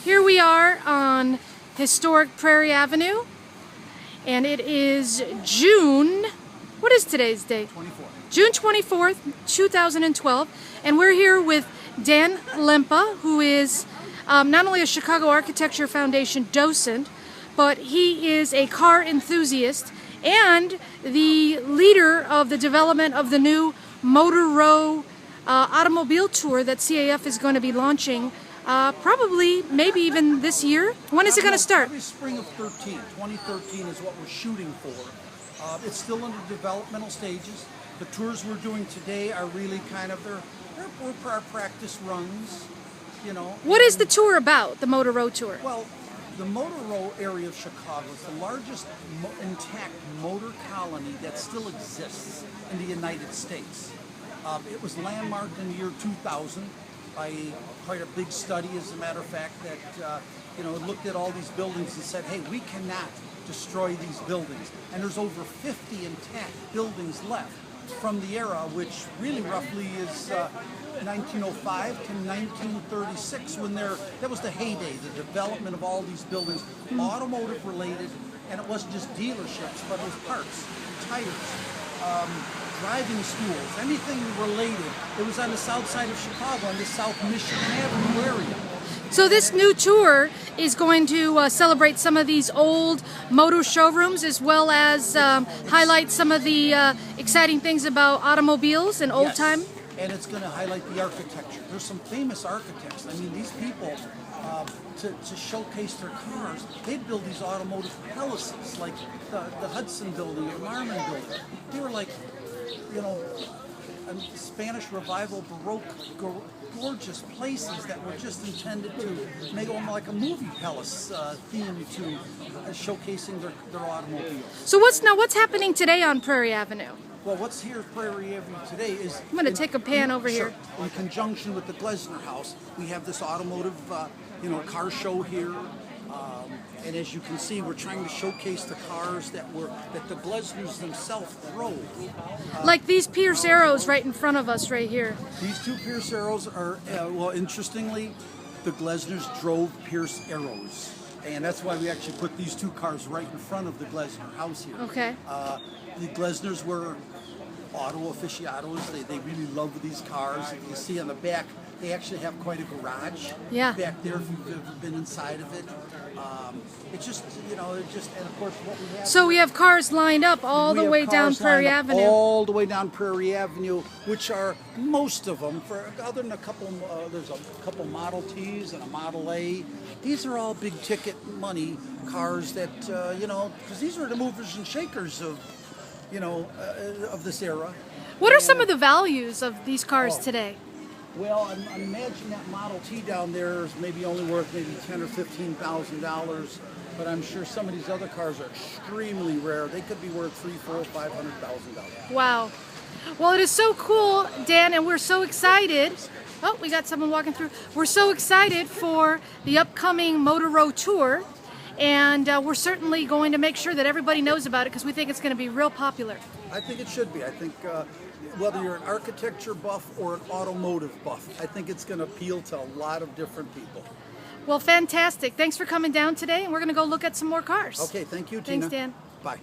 Here we are on historic Prairie Avenue, and it is June, what is today's date? 24th. June 24th, 2012, and we're here with Dan Lempa, who is not only a Chicago Architecture Foundation docent, but he is a car enthusiast and the leader of the development of the new Motor Row automobile tour that CAF is going to be launching probably, maybe even this year. When is it going to start? Probably spring of 2013 is what we're shooting for. It's still in the developmental stages. The tours we're doing today are really kind of we're our practice runs, you know. What is the tour about, the Motor Row tour? Well, the Motor Row area of Chicago is the largest intact motor colony that still exists in the United States. It was landmarked in the year 2000 by quite a big study, as a matter of fact, that looked at all these buildings and said, hey, we cannot destroy these buildings. And there's over 50 intact buildings left from the era, which really roughly is 1905 to 1936, when that was the heyday, the development of all these buildings, automotive related, and it wasn't just dealerships, but it was parts, tires, driving schools, anything related. It was on the south side of Chicago, on the South Michigan Avenue area. So this new tour is going to celebrate some of these old motor showrooms, as well as highlight some of the exciting things about automobiles and old time. And it's going to highlight the architecture. There's some famous architects. I mean, these people, to showcase their cars, they'd build these automotive palaces, like the Hudson Building or Marmon Building. They were like, Spanish Revival, Baroque, gorgeous places that were just intended to make them like a movie palace theme to showcasing their automobiles. So what's happening today on Prairie Avenue? Well, what's here at Prairie Avenue today is... I'm going to take a pan over here. In conjunction with the Glesner House, we have this automotive, car show here. And as you can see, we're trying to showcase the cars that the Glesners themselves drove. Like these Pierce Arrows right in front of us right here. These two Pierce Arrows are, interestingly, the Glesners drove Pierce Arrows. And that's why we actually put these two cars right in front of the Glesner house here. Okay. The Glesners were auto aficionados. They really love these cars. You see on the back, they actually have quite a garage back there if you've ever been inside of it. It's just, and of course what we have... So we have cars lined up all the way down Prairie Avenue. All the way down Prairie Avenue, which are most of them, other than a couple, there's a couple Model Ts and a Model A. These are all big ticket money cars that, because these were the movers and shakers of this era. What are some of the values of these cars today? Well, I imagine that Model T down there is maybe only worth maybe $10,000 or $15,000, but I'm sure some of these other cars are extremely rare. They could be worth $300,000, $400,000, $500,000. Wow. Well, it is so cool, Dan, and we're so excited. Oh, we got someone walking through. We're so excited for the upcoming Motor Row tour, and we're certainly going to make sure that everybody knows about it because we think it's going to be real popular. I think it should be. I think whether you're an architecture buff or an automotive buff, I think it's going to appeal to a lot of different people. Well, fantastic. Thanks for coming down today, and we're going to go look at some more cars. Okay, thank you, Tina. Thanks, Dan. Bye.